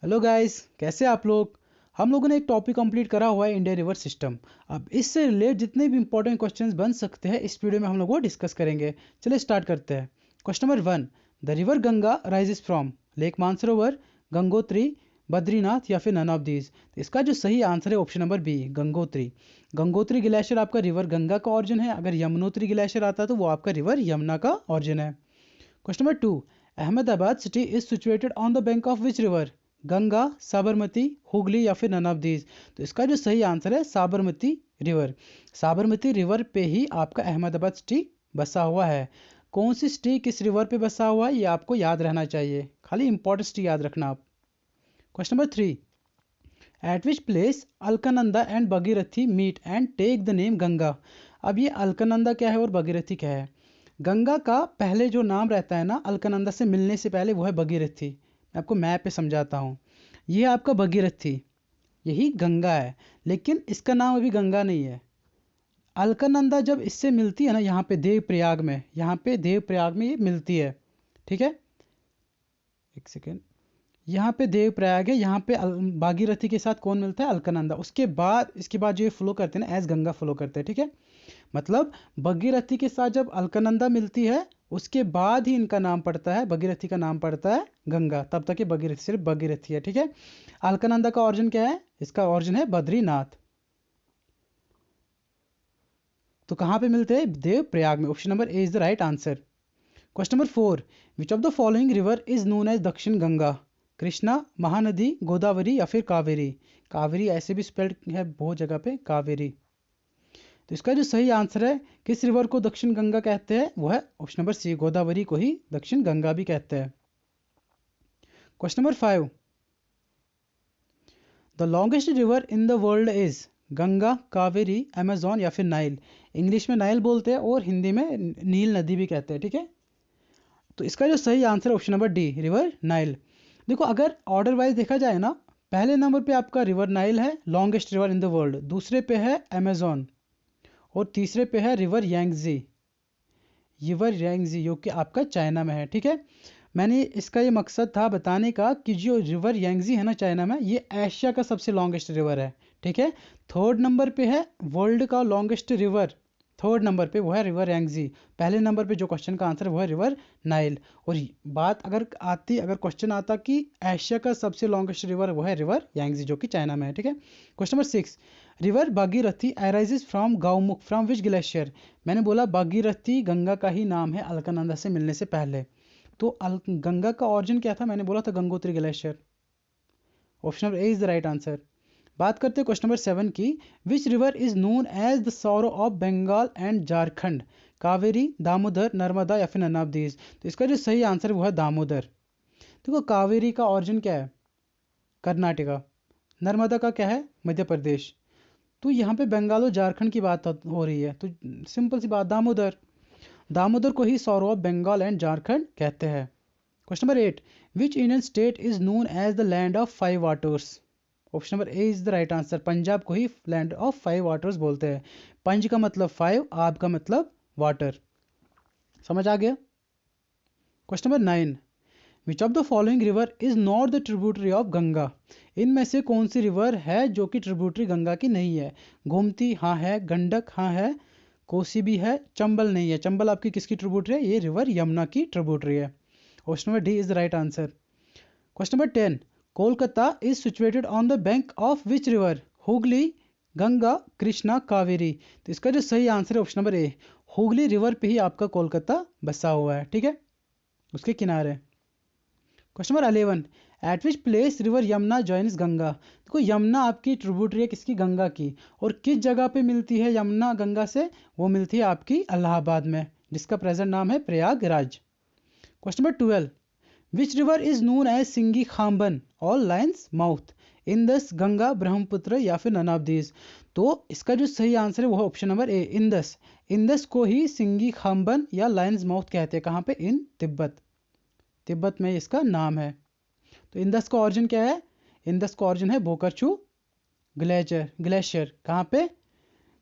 Hello guys, कैसे आप लोग। हम लोगों ने एक टॉपिक कंप्लीट करा हुआ है इंडिया रिवर सिस्टम। अब इससे रिलेटेड जितने भी इंपॉर्टेंट क्वेश्चंस बन सकते हैं इस वीडियो में हम लोग वो डिस्कस करेंगे। चलिए स्टार्ट करते हैं। Question number 1, the river Ganga rises from lake Mansarovar, Gangotri, Badrinath या फिर नन ऑफ दीज। तो इसका जो सही आंसर है option number B, Gangotri. Gangotri glacier आपका रिवर गंगा का ऑरिजिन है। अगर यमुनोत्री ग्लेशियर आता तो वो आपका रिवर यमुना का ऑरिजिन है। Question number 2, Ahmedabad city is situated on the bank of which river, Ganga, Sabarmati, Hooghly या फिर नन ऑफ दीज। तो इसका जो सही आंसर है साबरमती रिवर। साबरमती रिवर पे ही आपका अहमदाबाद सिटी बसा हुआ है। कौन सी सिटी किस रिवर पे बसा हुआ है ये आपको याद रहना चाहिए, खाली इंपॉर्टेंट सिटी याद रखना आप। Question number 3, at which place Alaknanda and Bhagirathi meet and take the name Ganga. अब ये अलकनंदा क्या है और भगीरथी क्या है। गंगा का पहले जो नाम रहता है ना अलकनंदा से मिलने से पहले, वो है भगीरथी। मैं आपको मैप पे समझाता हूँ। ये है आपका भगीरथी, यही गंगा है, लेकिन इसका नाम अभी गंगा नहीं है। अलकनंदा जब इससे मिलती है ना यहाँ पे देवप्रयाग में, यहाँ पे देवप्रयाग में ये मिलती है। ठीक है, एक सेकेंड। यहाँ पे देवप्रयाग है, यहाँ पे भागीरथी के साथ कौन मिलता है, अलकनंदा। उसके बाद इसके बाद जो ये फ्लो करते हैं ना एज गंगा फ्लो करते हैं। ठीक है, मतलब भगीरथी के साथ जब अलकनंदा मिलती है उसके बाद ही इनका नाम पड़ता है, भगीरथी का नाम पड़ता है गंगा। तब तक ये भगीरथी सिर्फ भगीरथी है। ठीक है, अलकनंदा का ऑरिजिन क्या है, इसका ऑरिजिन है बद्रीनाथ। तो कहाँ पे मिलते हैं, देव प्रयाग में। Option number A is the right answer. Question number 4, which of the following river is known as Dakshin Ganga, Krishna, Mahanadi, Godavari या फिर कावेरी। कावेरी ऐसे भी स्पेल्ड है बहुत जगह पे, कावेरी। तो इसका जो सही आंसर है किस रिवर को दक्षिण गंगा कहते हैं, वो है ऑप्शन नंबर सी, गोदावरी को ही दक्षिण गंगा भी कहते हैं। Question number 5, the longest river in the world is Ganga, Kaveri, Amazon या फिर नाइल। इंग्लिश में नाइल बोलते हैं और हिंदी में नील नदी भी कहते हैं। ठीक है, तो इसका जो सही आंसर है option number D, river Nile. देखो अगर ऑर्डर वाइज देखा जाए ना, पहले नंबर पे आपका रिवर नाइल है, longest river in the world. दूसरे पे है अमेजोन और तीसरे पे है रिवर यांगजी। रिवर यांगजी जो कि आपका चाइना में है। ठीक है, मैंने इसका ये मकसद था बताने का कि जो रिवर यांगजी है ना चाइना में, ये एशिया का सबसे लॉन्गेस्ट रिवर है। ठीक है, थर्ड नंबर पे है वर्ल्ड का लॉन्गेस्ट रिवर, थर्ड नंबर पे वो है रिवर यांगजी। पहले नंबर पे जो क्वेश्चन का आंसर है वो है रिवर नाइल। और बात अगर क्वेश्चन आता कि एशिया का सबसे लॉन्गेस्ट रिवर, वो है रिवर यांगजी जो कि चाइना में है। ठीक है, question number 6, river Bhagirathi arises from Gaumukh from which glacier. मैंने बोला भागीरथी गंगा का ही नाम है अलकनंदा से मिलने से पहले। तो गंगा का ऑरिजिन क्या था, मैंने बोला था Gangotri glacier. Option number A is the right answer. बात करते हैं क्वेश्चन नंबर 7 की, which river is known as the sorrow of Bengal and Jharkhand, Kaveri, Damodar, Narmada या फिर नन ऑफ दीज। तो इसका जो सही आंसर वो है दामोदर। देखो कावेरी का ऑरिजिन क्या है, कर्नाटका। नर्मदा का क्या है, मध्य प्रदेश। तो यहाँ पे बंगाल और झारखंड की बात हो रही है, तो सिंपल सी बात, दामोदर। दामोदर को ही sorrow of Bengal and Jharkhand कहते हैं। Question number 8, which Indian state is known as the land of 5 waters. Option number A is the right answer. Punjab को ही लैंड ऑफ 5 वाटर्स बोलते हैं। पंज का मतलब 5, आब का मतलब वाटर। समझ आ गया। Question number 9, which of the following river is not the tributary of Ganga. इनमें से कौन सी रिवर है जो कि ट्रिब्यूटरी गंगा की नहीं है। गोमती हाँ है, गंडक हाँ है, कोसी भी है, चंबल नहीं है। चंबल आपकी किसकी ट्रिब्यूटरी है, ये रिवर यमुना की ट्रिब्यूटरी है। Option number D is the right answer. Question number 10, Kolkata is situated on the bank of which river, Hooghly, Ganga, Krishna, Kaveri. तो इसका जो सही आंसर है ऑप्शन नंबर ए, हुगली रिवर पे ही आपका कोलकाता बसा हुआ है। ठीक है, उसके किनारे। Question number 11, eight which place river Yamuna joins Ganga. देखो यमुना आपकी ट्रिब्यूटरी है किसकी, गंगा की। और किस जगह पे मिलती है यमुना गंगा से, वो मिलती है आपकी इलाहाबाद में, जिसका प्रेजेंट नाम है Prayagraj. Question number 12, which river is known as Singi Khamban और lion's mouth, Indus, Ganga, Brahmaputra या फिर नन ऑफ दीज। तो इसका जो सही आंसर है वो है ऑप्शन नंबर ए, इंदस। इंदस को ही सिंगी खाम्बन या लाइन्स माउथ कहते हैं। कहाँ पे, इन तिब्बत, तिब्बत में इसका नाम है। तो इंदस का ऑरिजिन क्या है, इंदस का ऑरिजिन है बोकाचू ग्लेशियर। कहाँ पे,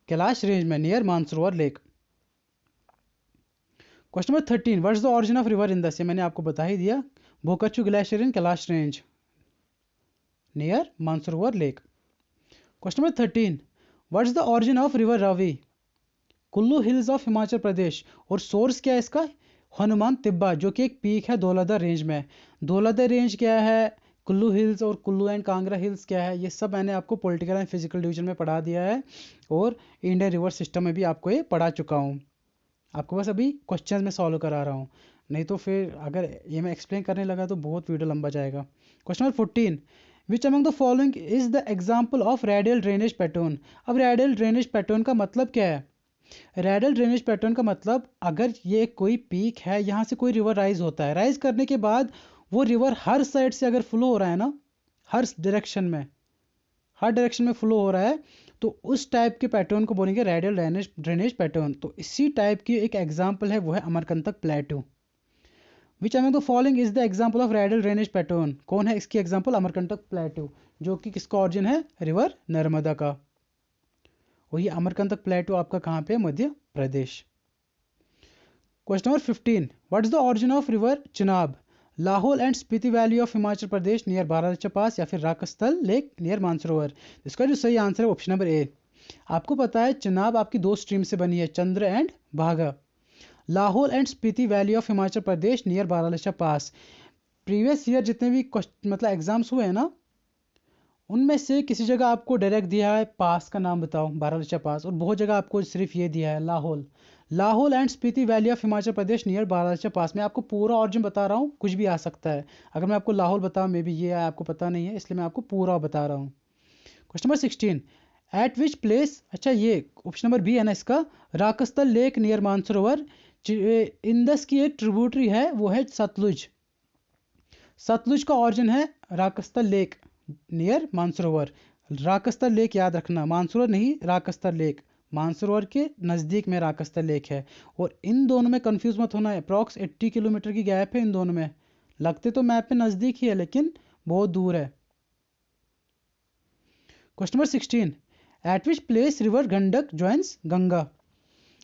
कैलाश रेंज में, near Mansarovar lake. Question number 13, what is the origin of river Indus. ये मैंने आपको बता ही दिया, Bokhachu glacier in Kailash range. Near Mansarovar lake. Question number 13, what is the origin of river Ravi? Kullu hills of Himachal Pradesh, और सोर्स क्या है इसका? हनुमान तिब्बा, जो कि एक पीक है धौलाधर रेंज में। धौलाधर रेंज क्या है, कुल्लू हिल्स और कुल्लू एंड कांगड़ा हिल्स क्या है, ये सब मैंने आपको पॉलिटिकल एंड फिजिकल डिवीजन में पढ़ा दिया है, और इंडियन रिवर सिस्टम में भी आपको ये पढ़ा चुका हूँ। आपको बस अभी क्वेश्चन में सॉल्व करा रहा हूँ, नहीं तो फिर अगर ये मैं एक्सप्लेन करने लगा तो बहुत वीडियो लंबा जाएगा। Question number 14, which among the following is the example of radial drainage pattern? अब रेडियल ड्रेनेज पैटर्न का मतलब क्या है? रेडियल ड्रेनेज पैटर्न का मतलब, अगर ये कोई पीक है, यहाँ से कोई रिवर राइज होता है, राइज करने के बाद वो रिवर हर साइड से अगर फ्लो हो रहा है ना, हर डायरेक्शन में फ्लो हो रहा है, तो उस टाइप के पैटर्न को बोलेंगे रेडियल ड्रेनेज पैटर्न। तो इसी टाइप की एक एग्जाम्पल है, वो है अमरकंटक प्लेटू। विच among the following is the example of radial drainage pattern? कौन है इसकी एग्जाम्पल? अमरकंटक प्लेटू, जो कि किसका ऑरिजिन है? रिवर नर्मदा का। और ये अमरकंटक प्लेटू आपका कहाँ पे? Madhya Pradesh. Question number 15, what is the origin of river Chenab? Lahaul and Spiti valley of Himachal Pradesh near Baralacha pass, या फिर राकस्थल लेक नियर मानसरोवर? इसका जो सही आंसर है ऑप्शन नंबर ए। आपको पता है चिनाब आपकी दो स्ट्रीम से बनी है, चंद्र एंड भागा। Lahaul and Spiti valley of Himachal Pradesh near Baralacha pass, previous year जितने भी मतलब एग्जाम्स हुए हैं ना, उनमें से किसी जगह आपको डायरेक्ट दिया है पास का नाम बताओ, बारालाचा पास, और बहुत जगह आपको सिर्फ ये दिया है Lahaul. Lahaul and Spiti valley of Himachal Pradesh near Baralacha pass, मैं आपको पूरा ऑरिजिन बता रहा हूँ, कुछ भी आ सकता है। अगर मैं आपको लाहौल बताऊँ, मे बी ये आपको पता नहीं है, इसलिए मैं आपको पूरा बता रहा हूँ। Question number 16, eight which place, अच्छा ये ऑप्शन नंबर बी है ना इसका, राकस्थल लेक नियर मानसरोवर। इंदस की एक ट्रिब्यूटरी है, वो है सतलुज। सतलुज का ऑरिजिन है राकस्थल लेक नियर मानसरोवर। राकस्थल लेक याद रखना, मानसरोवर नहीं, राकस्थल लेक। मानसरोवर के नज़दीक में राकस्थल लेक है, और इन दोनों में कंफ्यूज मत होना है, अप्रॉक्स 80 किलोमीटर की गैप है इन दोनों में। लगते तो मैप पे नज़दीक ही है, लेकिन बहुत दूर है। Question number 16, eight which place river Gandak joins Ganga?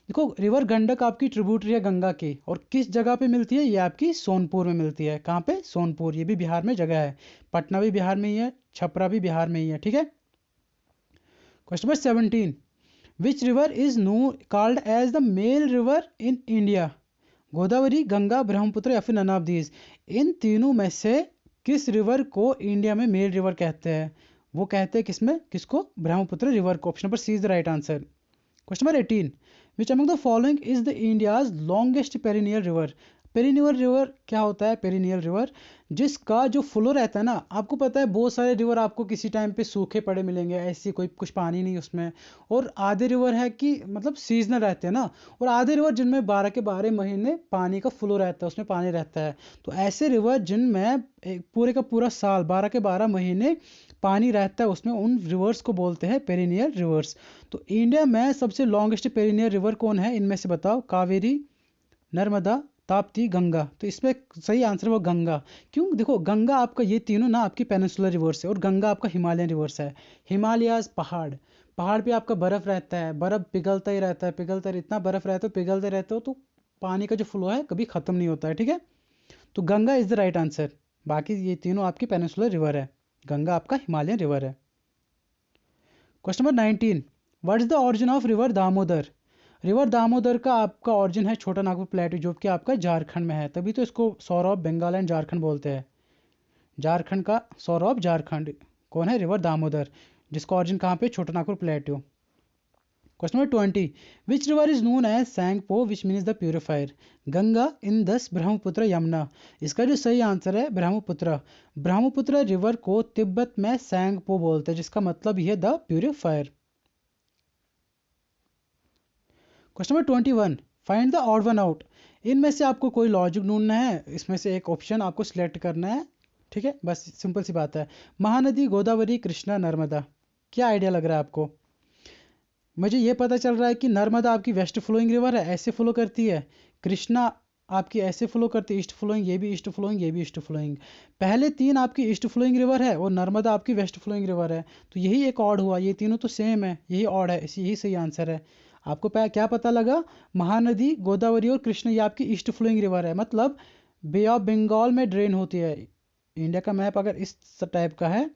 देखो, रिवर गंडक आपकी ट्रिब्यूटरी है गंगा की, और किस जगह पे मिलती है? ये आपकी सोनपुर में मिलती है। कहाँ पे? सोनपुर, ये भी बिहार में जगह है। पटना भी बिहार में ही है, छपरा भी बिहार में ही है, ठीक है। Question number 17, which river is called as the male river in India? Godavari, Ganga, Brahmaputra, या फिर नन ऑफ दीज? इन तीनों में से किस रिवर को इंडिया में मेल रिवर कहते हैं? वो कहते हैं किसमें? किसको? ब्रह्मपुत्र रिवर को। Option number C is the right answer. Question number 18, which among the following is the India's longest perennial river? Perennial river क्या होता है? पेरिनियल रिवर जिसका जो फ्लो रहता है ना, आपको पता है बहुत सारे रिवर आपको किसी टाइम पे सूखे पड़े मिलेंगे, ऐसी कोई कुछ पानी नहीं उसमें, और आधे रिवर है कि मतलब सीजनल रहते हैं ना, और आधे रिवर जिनमें 12 के 12 महीने पानी का फ्लो रहता है, उसमें पानी रहता है। तो ऐसे रिवर जिनमें पूरे का पूरा साल 12 के 12 महीने पानी रहता है उसमें, उन रिवर्स को बोलते हैं पेरिनियल रिवर्स। तो इंडिया में सबसे लॉन्गेस्ट पेरिनियल रिवर कौन है? इनमें से बताओ। कावेरी, नर्मदा, ताप्ती, गंगा। तो इसमें सही आंसर वो गंगा। क्यों? देखो, गंगा आपका, ये तीनों ना आपकी पेनिनसुलर रिवर्स है, और गंगा आपका हिमालयन रिवर्स है। हिमालयाज पहाड़, पहाड़ पे आपका बर्फ रहता है, बर्फ पिघलता ही रहता है, पिघलता ही, इतना बर्फ रहता है, पिघलते रहते हो, तो पानी का जो फ्लो है कभी खत्म नहीं होता है, ठीक है। तो Ganga is the right answer. बाकी ये तीनों आपकी पेनिनसुलर रिवर है, गंगा आपका हिमालयन रिवर है। Question number 19, what is the origin of river Damodar? River Damodar का आपका ऑरिजिन है छोटा नागपुर प्लेटू, जो कि आपका झारखंड में है, तभी तो इसको सौर ऑफ बंगाल एंड झारखंड बोलते हैं। झारखंड का सौर ऑफ झारखंड कौन है? रिवर दामोदर, जिसका ऑरिजिन कहाँ पे? Chota Nagpur plateau. Question number 20, which river is known as Tsangpo which means the purifier? Ganga, Indus, Brahmaputra, Yamuna? इसका जो सही आंसर है ब्रह्मपुत्र। ब्रह्मपुत्र रिवर को तिब्बत में सैंगपो बोलते हैं, जिसका मतलब ही है the purifier. Question number 21, find the odd one out. इनमें से आपको कोई लॉजिक ढूंढना है, इसमें से एक ऑप्शन आपको सिलेक्ट करना है, ठीक है, बस सिंपल सी बात है। महानदी, गोदावरी, कृष्णा, नर्मदा। क्या आइडिया लग रहा है आपको? मुझे ये पता चल रहा है कि नर्मदा आपकी वेस्ट फ्लोइंग रिवर है, ऐसे फ्लो करती है। कृष्णा आपकी ऐसे फ्लो करती है, ईस्ट फ्लोइंग, ये भी ईस्ट फ्लोइंग, ये भी ईस्ट फ्लोइंग। पहले तीन आपकी ईस्ट फ्लोइंग रिवर है, और नर्मदा आपकी वेस्ट फ्लोइंग रिवर है, तो यही एक ऑड हुआ। ये तीनों तो सेम है, यही ऑड है, यही सही आंसर है। आपको क्या पता लगा? महानदी, गोदावरी और कृष्णा ये आपकी ईस्ट फ्लोइंग रिवर है, मतलब बे ऑफ बंगाल में ड्रेन होती है। इंडिया का मैप अगर इस टाइप का है,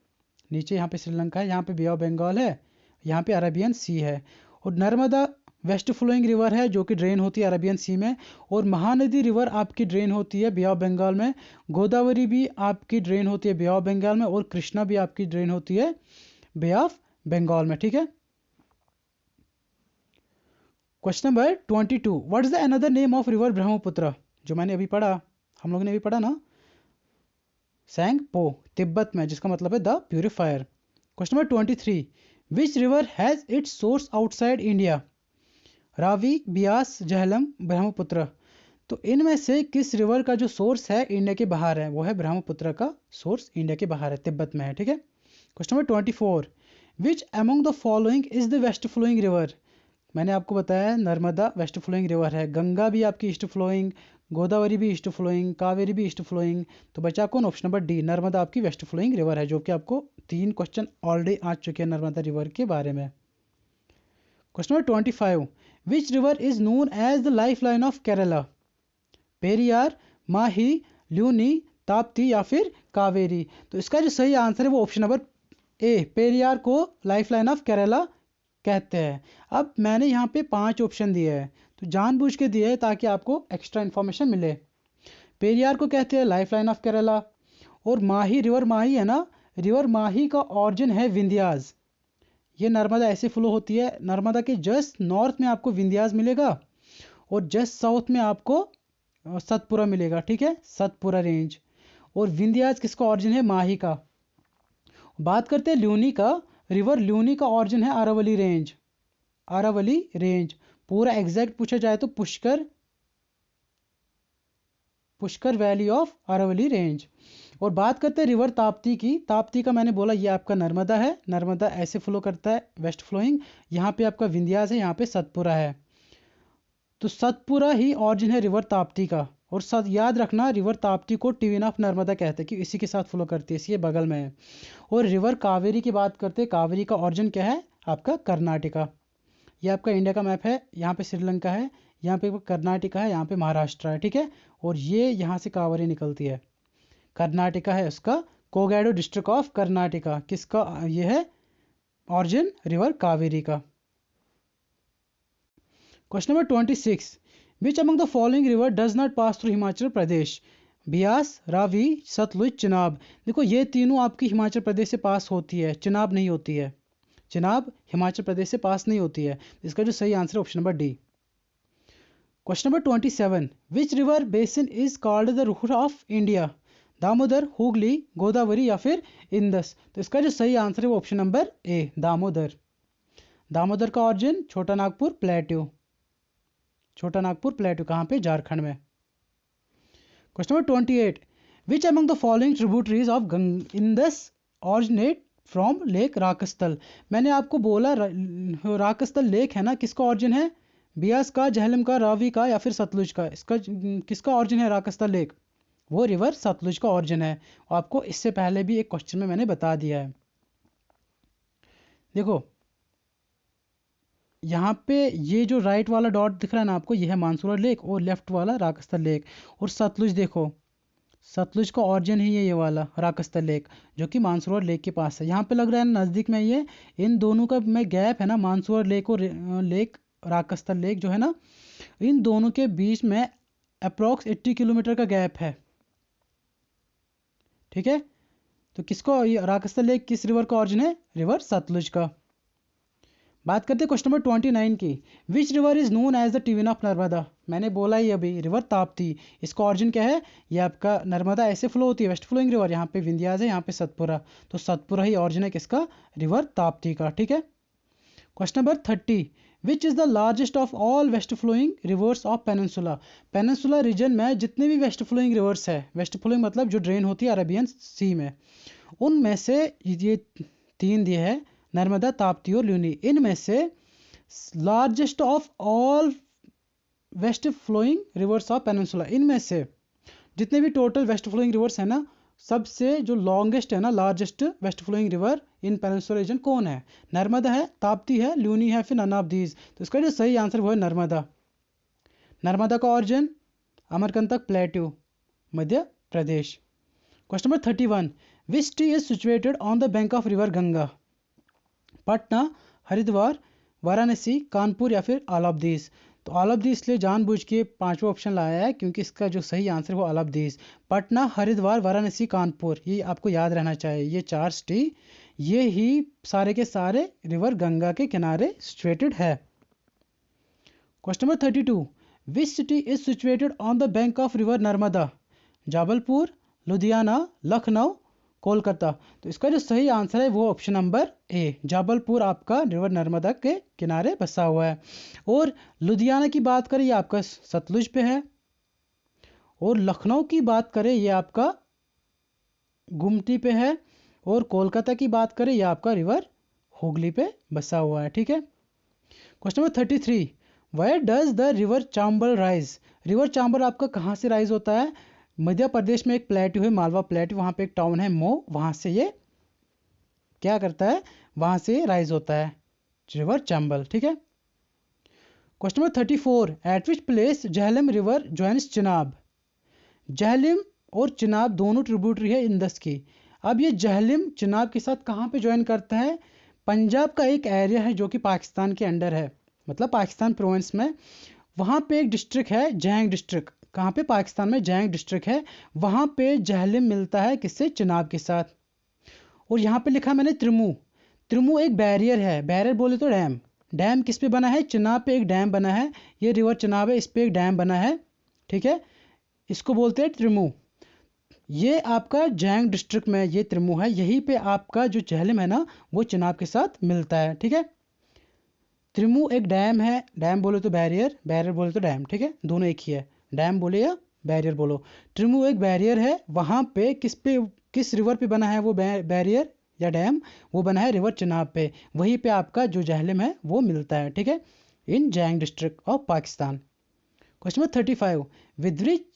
नीचे यहाँ पे श्रीलंका है, यहाँ पे बे ऑफ बंगाल है, यहाँ पे अरेबियन सी है। और नर्मदा वेस्ट फ्लोइंग रिवर है जो कि ड्रेन होती है अरेबियन सी में, और महानदी रिवर आपकी ड्रेन होती है बे ऑफ बंगाल में, गोदावरी भी आपकी ड्रेन होती है बे ऑफ बंगाल में, और कृष्णा भी आपकी ड्रेन होती है बे ऑफ बंगाल में। ठीक है। Question number 22, what is the another name of river Brahmaputra? जो मैंने अभी पढ़ा, हम लोगों ने अभी पढ़ा ना, सैंग पो, तिब्बत में, जिसका मतलब है the purifier. Question number 23, which river has its source outside India? Ravi, Beas, Jhelum, Brahmaputra. तो इनमें से किस रिवर का जो सोर्स है इंडिया के बाहर है? वो है ब्रह्मपुत्र का सोर्स इंडिया के बाहर है, तिब्बत में है। ठीक है। Question number 24, which among the following is the west flowing river? मैंने आपको बताया नर्मदा वेस्ट फ्लोइंग रिवर है, गंगा भी आपकी ईस्ट फ्लोइंग, गोदावरी भी ईस्ट फ्लोइंग, कावेरी भी ईस्ट फ्लोइंग। तो बचा कौन? ऑप्शन नंबर डी, नर्मदा आपकी वेस्ट फ्लोइंग रिवर है, जो कि आपको 3 क्वेश्चन ऑलरेडी आ चुके हैं नर्मदा रिवर के बारे में। Question number 25, which river is known as the lifeline of Kerala? Periyar, Mahi, Luni, Tapti या फिर कावेरी? तो इसका जो सही आंसर है वो ऑप्शन नंबर ए, पेरियार को लाइफ लाइन ऑफ केरला कहते हैं। अब मैंने यहाँ पे 5 ऑप्शन दिए हैं, तो जानबूझ के दिए हैं ताकि आपको एक्स्ट्रा इन्फॉर्मेशन मिले। पेरियार को कहते हैं लाइफ लाइन ऑफ केरला, और माही, रिवर माही है ना, रिवर माही का ऑरिजिन है विंध्यास। ये नर्मदा ऐसे फ्लो होती है, नर्मदा के जस्ट नॉर्थ में आपको विंध्यास मिलेगा, और जस्ट साउथ में आपको सतपुरा मिलेगा। ठीक है, सतपुरा रेंज। और विंध्यास किसका ऑरिजिन है? माही का। बात करते हैं ल्यूनी का, रिवर ल्यूनी का ऑरिजिन है अरावली रेंज, अरावली रेंज। पूरा एग्जैक्ट पूछा जाए तो Pushkar, Pushkar valley of Aravalli range. और बात करते हैं रिवर ताप्ती की, ताप्ती का मैंने बोला ये आपका नर्मदा है, नर्मदा ऐसे फ्लो करता है वेस्ट फ्लोइंग, यहाँ पे आपका विंध्यास है, यहाँ पे सतपुरा है। तो सतपुरा ही ऑरिजिन है रिवर ताप्ती का। और याद रखना रिवर ताप्ती को ट्विन ऑफ नर्मदा कहते हैं कि इसी के साथ फ्लो करती है, इसी के बगल में है। और रिवर कावेरी की बात करते हैं, कावेरी का ऑरिजिन क्या है? आपका कर्नाटका। ये आपका इंडिया का मैप है, यहाँ पे श्रीलंका है, यहाँ पे कर्नाटका है, यहाँ पे महाराष्ट्र है। ठीक है। और ये यहाँ से कावेरी निकलती है, कर्नाटका है उसका, कोगैडो डिस्ट्रिक्ट ऑफ कर्नाटका, किसका ये है ऑरिजिन? रिवर कावेरी का। Question number 26, which among the following river does not pass through Himachal Pradesh? Beas, Ravi, Sutlej, Chenab. देखो ये तीनों आपकी हिमाचल प्रदेश से पास होती है, चिनाब नहीं होती है, चिनाब हिमाचल प्रदेश से पास नहीं होती है। इसका जो सही आंसर है option number D. Question number 27, which river basin is called the रुख ऑफ इंडिया? दामोदर, हुगली, गोदावरी या फिर इंदस? तो इसका जो सही आंसर है वो ऑप्शन नंबर ए, दामोदर। दामोदर का ऑरिजिन छोटा नागपुर प्लेट्यू, छोटा नागपुर प्लेट्यू कहाँ पे? झारखंड में। Question number 28, which among the following tributaries of Indus originate from lake Rakshastal? मैंने आपको बोला राकस्थल लेक है ना, किसका ऑरिजिन है? बियास का, झेलम का, रावी का या फिर सतलुज का? इसका किसका ऑरिजिन है राकस्थल लेक? वो रिवर सतलुज का ऑरिजिन है। आपको इससे पहले भी एक क्वेश्चन में मैंने बता दिया है। देखो यहाँ पे ये जो राइट वाला डॉट दिख रहा है ना आपको, ये है मानसरोवर लेक, और लेफ्ट वाला राकस्थल लेक। और सतलुज देखो, सतलुज का ऑरिजिन ही है ये वाला राकस्थल लेक, जो कि मानसरोवर लेक के पास है। यहाँ पे लग रहा है नज़दीक में ये, इन दोनों का में गैप है ना, मानसरोवर लेक और लेक राकस्थल लेक जो है ना, इन दोनों के बीच में अप्रॉक्स 80 किलोमीटर का गैप है। ठीक है। तो किसको, ये राकस्थल लेक किस रिवर का ऑरिजिन है? रिवर सतलुज का। बात करते हैं क्वेश्चन नंबर 29 की, which river is known as the twin of Narmada? मैंने बोला ही अभी, रिवर ताप्ती। इसका ऑरिजिन क्या है? ये आपका नर्मदा ऐसे फ्लो होती है, वेस्ट फ्लोइंग रिवर, यहाँ पे विंध्यास है, यहाँ पे सतपुरा। तो सतपुरा ही ऑरिजिन है किसका? रिवर ताप्ती का। ठीक है। Question number 30, which is the largest of all west flowing rivers of peninsula? Peninsula region में जितने भी वेस्ट फ्लोइंग रिवर्स है, वेस्ट फ्लोइंग मतलब जो ड्रेन होती है अरेबियन सी में, उनमें से ये 3 दिए है, नर्मदा, ताप्ती और ल्यूनी। इनमें से largest of all west flowing rivers of peninsula, इनमें से जितने भी टोटल वेस्ट फ्लोइंग रिवर्स है ना, सबसे जो लॉन्गेस्ट है ना, largest west flowing river in peninsula region कौन है? नर्मदा है, ताप्ती है, ल्यूनी है, फिर नन ऑफ दीज? तो इसका जो सही आंसर वो है नर्मदा। नर्मदा का origin Amarkantak plateau, Madhya Pradesh. Question number 31, which city is situated on the bank of river Ganga? Patna, Haridwar, Varanasi, Kanpur या फिर ऑल ऑफ दिस। तो ऑल ऑफ दिस इसलिए जानबूझ के पांचवा ऑप्शन लाया है क्योंकि इसका जो सही आंसर है वो all of this. Patna, Haridwar, Varanasi, Kanpur, ये आपको याद रहना चाहिए। ये 4 सिटी ये ही सारे के सारे रिवर गंगा के किनारे सिचुएटेड है। Question number 32, which city is situated on the bank of river Narmada? Jabalpur, Ludhiana, Lucknow, Kolkata. तो इसका जो सही आंसर है वो ऑप्शन नंबर ए, जबलपुर आपका रिवर नर्मदा के किनारे बसा हुआ है। और लुधियाना की बात करें ये आपका सतलुज पे है, और लखनऊ की बात करें ये आपका गुमटी पे है, और कोलकाता की बात करें ये आपका रिवर हुगली पे बसा हुआ है। ठीक है। Question number 33, where does the river Chambal rise? River Chambal आपका कहाँ से राइज होता है? मध्य प्रदेश में एक प्लेट्यू है, मालवा प्लेट्यू, वहाँ पे एक टाउन है मो, वहाँ से ये क्या करता है, वहाँ से राइज होता है रिवर चंबल। ठीक है। Question number 34, eight which place Jhelum river joins Chenab? Jhelum और चिनाब दोनों ट्रिब्यूटरी है इंदस की। अब ये झेलम चिनाब के साथ कहाँ पे ज्वाइन करता है? पंजाब का एक एरिया है जो कि पाकिस्तान के अंडर है, मतलब पाकिस्तान प्रोविंस में। वहाँ पे एक डिस्ट्रिक्ट है जैंग डिस्ट्रिक्ट, कहाँ पे? पाकिस्तान में जैंग डिस्ट्रिक्ट है। वहाँ पे झेलम मिलता है किससे? चिनाब के साथ। और यहाँ पे लिखा मैंने त्रिमू। त्रिमू एक बैरियर है, बैरियर बोले तो डैम। डैम किस पे बना है? चिनाब पे एक डैम बना है। ये रिवर चिनाब है, इस पे एक डैम बना है। ठीक है, इसको बोलते हैं त्रिमू। ये आपका जैंग डिस्ट्रिक्ट में ये त्रिमू है, यहीं पे आपका जो झेलम है ना वो चिनाब के साथ मिलता है। ठीक है। त्रिमू एक डैम है, डैम बोले तो बैरियर, बैरियर बोले तो डैम। ठीक है, दोनों एक ही है, डैम बोले या बैरियर बोलो। ट्रिमू एक बैरियर है, वहाँ पे किस रिवर पे बना है वो बैरियर या डैम? वो बना है रिवर चिनाब पे। वहीं पे आपका जो झेलम है वो मिलता है। ठीक है, in Jhang district of Pakistan. Question number 35,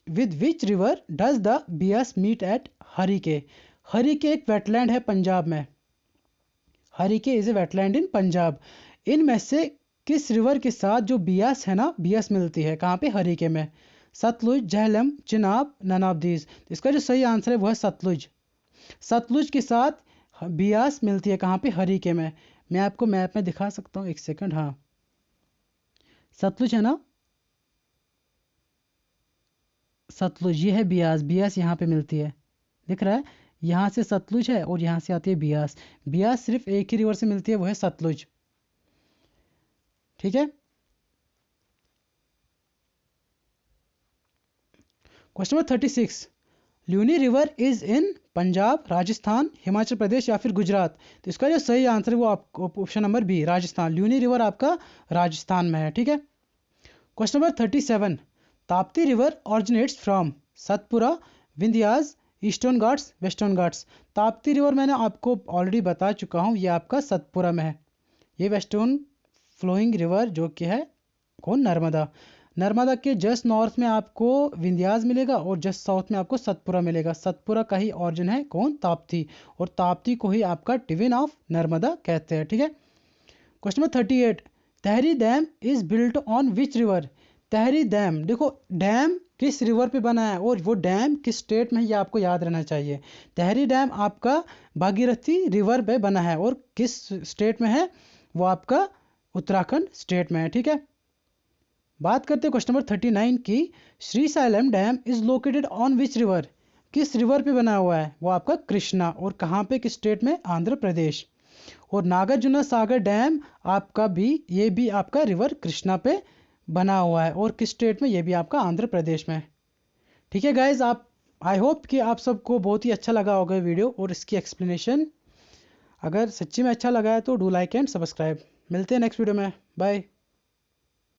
with which river does the Beas meet at Harike? Harike एक वेटलैंड है पंजाब में। Harike is a wetland in Punjab. इनमें से किस रिवर के साथ जो बियास है ना, बियास मिलती है कहाँ पे? हरिके में। Sutlej, Jhelum, Chenab, none of these. इसका जो सही आंसर है वो है सतलुज। सतलुज के साथ बियास मिलती है कहाँ पे? हरिके में। मैं आपको मैप में दिखा सकता हूँ, एक सेकंड। हाँ, सतलुज है ना, सतलुज ये है बियास, बियास यहाँ पे मिलती है, दिख रहा है? यहाँ से सतलुज है और यहाँ से आती है बियास। बियास सिर्फ एक ही रिवर से मिलती है, वो है सतलुज। ठीक है। Question number 36, Luni river is in Punjab, Rajasthan, Himachal Pradesh या फिर गुजरात? तो इसका जो सही आंसर है वो आपको option number B, Rajasthan. Luni river आपका राजस्थान में है। ठीक है। Question number 37, Tapti river originates from Satpura, Vindhyas, eastern Ghats, western Ghats. Tapti river मैंने आपको ऑलरेडी बता चुका हूँ, ये आपका सतपुरा में है। ये वेस्टर्न फ्लोइंग रिवर जो कि है कौन? नर्मदा। नर्मदा के जस्ट नॉर्थ में आपको विंध्यास मिलेगा और जस्ट साउथ में आपको सतपुरा मिलेगा। सतपुरा का ही ऑरिजिन है कौन? ताप्ती। और ताप्ती को ही आपका ट्विन ऑफ नर्मदा कहते हैं। ठीक है। Question number 38, tehri dam is built on which river? Tehri dam, देखो डैम किस रिवर पे बना है और वो डैम किस स्टेट में है ये आपको याद रहना चाहिए। तहरी डैम आपका भागीरथी रिवर पे बना है और किस स्टेट में है? वो आपका उत्तराखंड स्टेट में है। ठीक है। बात करते हैं क्वेश्चन नंबर 39 की। Srisailam dam is located on which river? किस रिवर पे बना हुआ है? वो आपका कृष्णा। और कहाँ पे? किस स्टेट में? आंध्र प्रदेश। और नागार्जुना सागर डैम आपका भी, ये भी आपका रिवर कृष्णा पे बना हुआ है और किस स्टेट में? ये भी आपका आंध्र प्रदेश में। ठीक है गाइज, आप आई होप कि आप सबको बहुत ही अच्छा लगा होगा वीडियो और इसकी एक्सप्लेनेशन। अगर सच्ची में अच्छा लगा है तो डू लाइक एंड सब्सक्राइब। मिलते हैं नेक्स्ट वीडियो में, बाय।